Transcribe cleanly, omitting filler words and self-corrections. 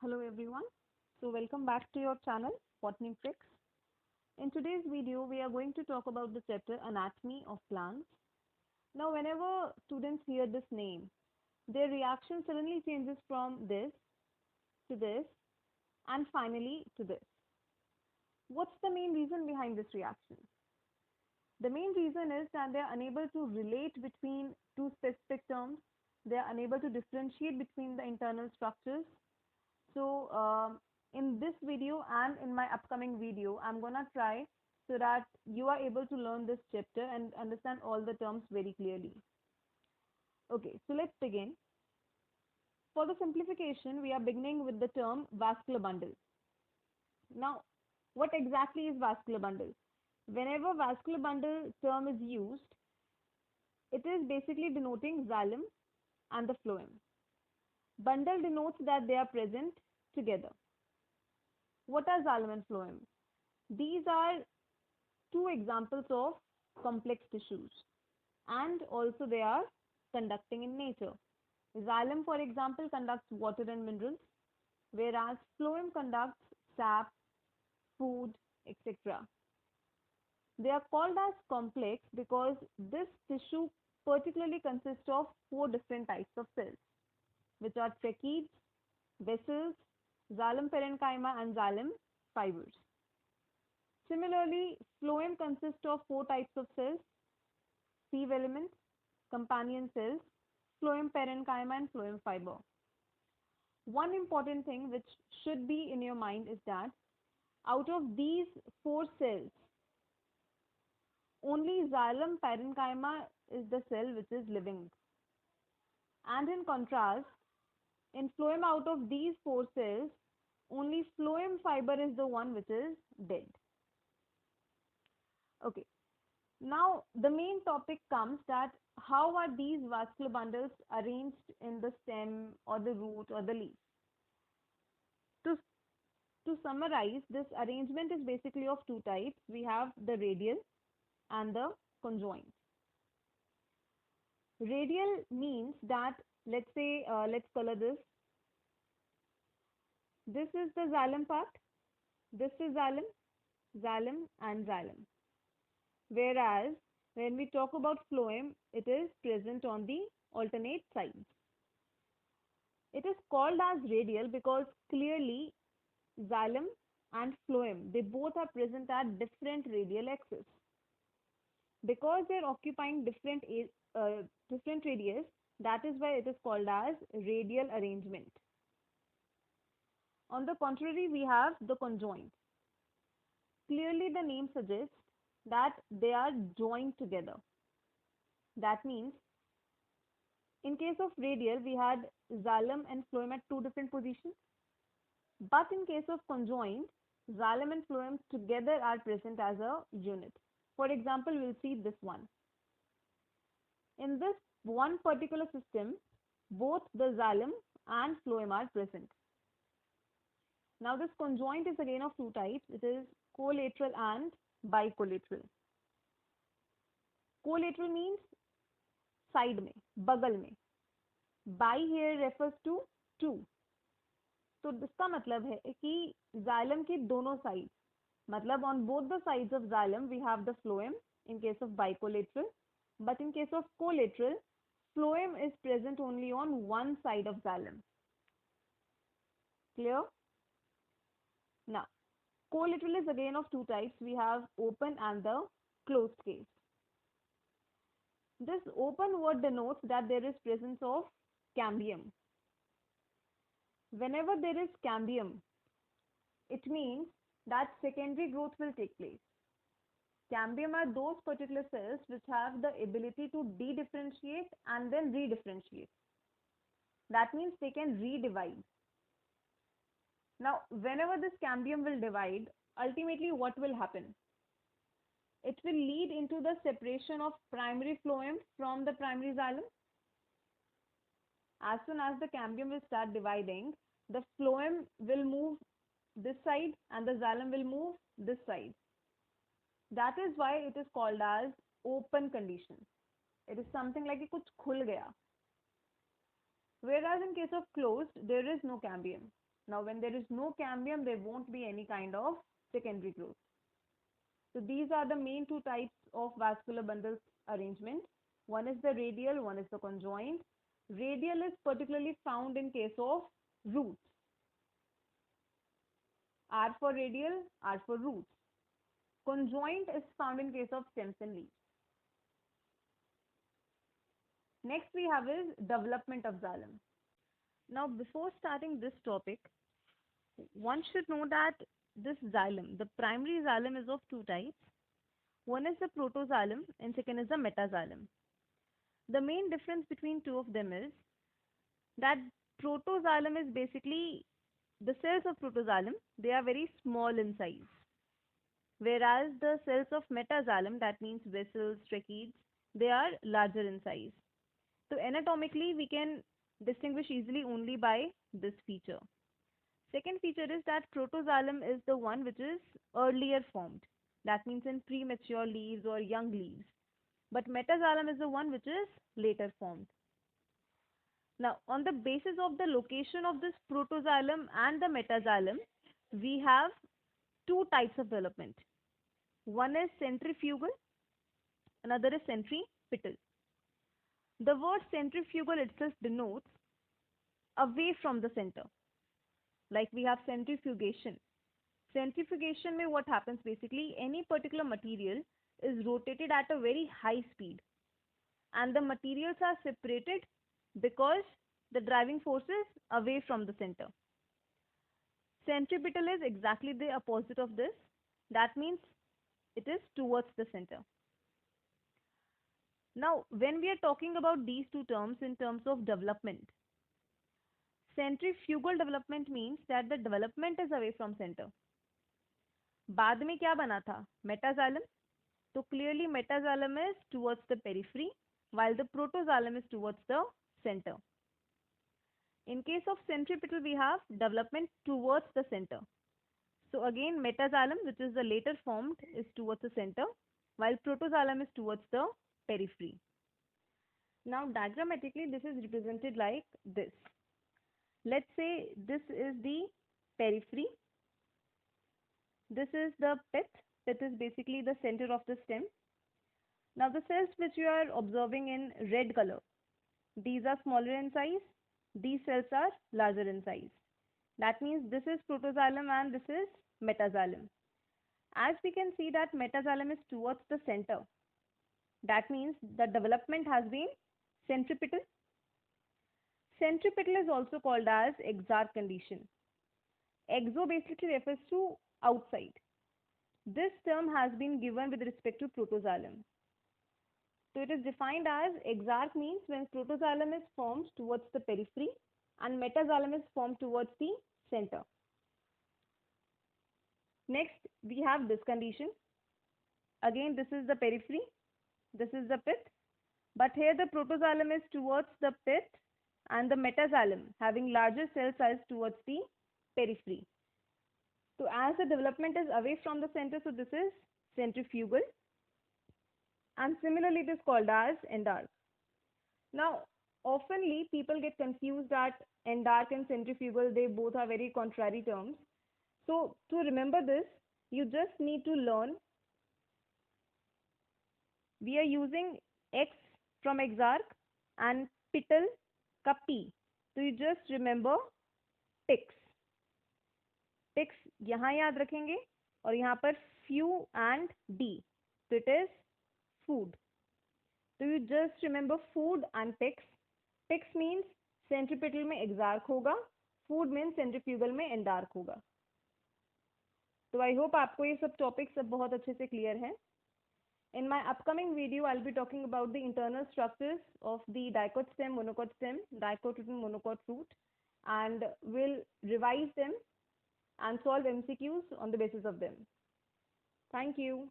Hello everyone. So welcome back to your channel Botany Tricks. In today's video we are going to talk about the chapter Anatomy of Plants. Now whenever students hear this name, their reaction suddenly changes from this to this and finally to this. What's the main reason behind this reaction? The main reason is that they are unable to relate between two specific terms. They are unable to differentiate between the internal structures. So in this video and in my upcoming video, I'm gonna try so that you are able to learn this chapter and understand all the terms very clearly. Okay, so let's begin. For the simplification, we are beginning with the term vascular bundle. Now, what exactly is vascular bundle? Whenever vascular bundle term is used, it is basically denoting xylem and the phloem. Bundle denotes that they are present together. What are xylem and phloem? These are two examples of complex tissues and also they are conducting in nature. Xylem, for example, conducts water and minerals, whereas phloem conducts sap, food, etc. They are called as complex because this tissue particularly consists of four different types of cells, which are tracheids, vessels, xylem parenchyma, and xylem fibers. Similarly, phloem consists of four types of cells: sieve elements, companion cells, phloem parenchyma, and phloem fiber. One important thing which should be in your mind is that out of these four cells, only xylem parenchyma is the cell which is living. And in contrast, in phloem, out of these four cells, only phloem fiber is the one which is dead. Okay. Now, the main topic comes that how are these vascular bundles arranged in the stem or the root or the leaf? To, to summarize, this arrangement is basically of two types. We have the radial and the conjoint. Radial means that, let's color this. This is the xylem part. This is xylem, xylem and xylem. Whereas when we talk about phloem, it is present on the alternate sides. It is called as radial because clearly xylem and phloem, they both are present at different radial axes. Because they are occupying different radius, that is why it is called as radial arrangement. On the contrary, we have the conjoint. Clearly the name suggests that they are joined together. That means in case of radial, we had xylem and phloem at two different positions. But in case of conjoint, xylem and phloem together are present as a unit. For example, we'll see this one. In this one particular system, both the xylem and phloem are present. Now this conjoint is again of two types. It is collateral and bicollateral. Collateral means side में, बगल में. Bi here refers to two. तो इसका मतलब है कि xylem के दोनों sides, मतलब on both the sides of xylem we have the phloem in case of bicollateral, but in case of collateral, phloem is present only on one side of xylem. Clear? Now, collateral is again of two types. We have open and the closed case. This open word denotes that there is presence of cambium. Whenever there is cambium, it means that secondary growth will take place. Cambium are those particular cells which have the ability to de-differentiate and then redifferentiate. That means they can redivide. Now, whenever this cambium will divide, ultimately what will happen? It will lead into the separation of primary phloem from the primary xylem. As soon as the cambium will start dividing, the phloem will move this side and the xylem will move this side. That is why it is called as open condition. It is something like कुछ खुल गया. Whereas in case of closed, there is no cambium. Now when there is no cambium, there won't be any kind of secondary growth. So these are the main two types of vascular bundle arrangement. One is the radial, one is the conjoint. Radial is particularly found in case of roots. R for radial, R for roots. Conjoint is found in case of stems and leaves. Next we have is development of xylem. Now before starting this topic, one should know that this xylem, the primary xylem is of two types. One is the protoxylem and second is the metaxylem. The main difference between two of them is that protoxylem is basically the cells of protoxylem, they are very small in size. Whereas the cells of metaxylem, that means vessels, tracheids, they are larger in size. So anatomically, we can distinguish easily only by this feature. Second feature is that protoxylem is the one which is earlier formed. That means in premature leaves or young leaves. But metaxylem is the one which is later formed. Now, on the basis of the location of this protoxylem and the metaxylem, we have two types of development. One is centrifugal, another is centripetal. The word centrifugal itself denotes away from the center. Like we have centrifugation. Centrifugation means what happens basically, any particular material is rotated at a very high speed and the materials are separated because the driving force is away from the center. Centripetal is exactly the opposite of this. That means it is towards the center. Now, when we are talking about these two terms in terms of development, centrifugal development means that the development is away from center. बाद में क्या बना था? Metaxylem. So clearly metaxylem is towards the periphery while the protoxylem is towards the center. In case of centripetal, we have development towards the center. So again, metaxylem, which is the later formed, is towards the center, while protoxylem is towards the periphery. Now, diagrammatically, this is represented like this. Let's say this is the periphery. This is the pith. Pith is basically the center of the stem. Now, the cells which you are observing in red color, these are smaller in size. These cells are larger in size. That means this is protoxylem and this is metaxylem. As we can see that metaxylem is towards the center. That means the development has been centripetal. Centripetal is also called as exarch condition. Exo basically refers to outside. This term has been given with respect to protoxylem. So it is defined as exarch means when protoxylem is formed towards the periphery and metaxylem is formed towards the center. Next, we have this condition. Again, this is the periphery. This is the pith. But here the protoxylem is towards the pith and the metaxylem having larger cell size towards the periphery. So as the development is away from the center, so this is centrifugal. And similarly, it is called as endarch. Now, oftenly people get confused that endarch and centrifugal, they both are very contrary terms. So to remember this, you just need to learn. We are using X from exarch and pital का P. So you just remember pix. Pix यहाँ याद रखेंगे और यहाँ पर few and D. So it is food. So you just remember food and pix. Pix means centripetal में exarch होगा. Food means centrifugal में endarch होगा. So I hope आपको ये सब topics सब बहुत अच्छे से clear हैं. In my upcoming video, I'll be talking about the internal structures of the dicot stem, monocot stem, dicot root and monocot root, and we'll revise them and solve MCQs on the basis of them. Thank you.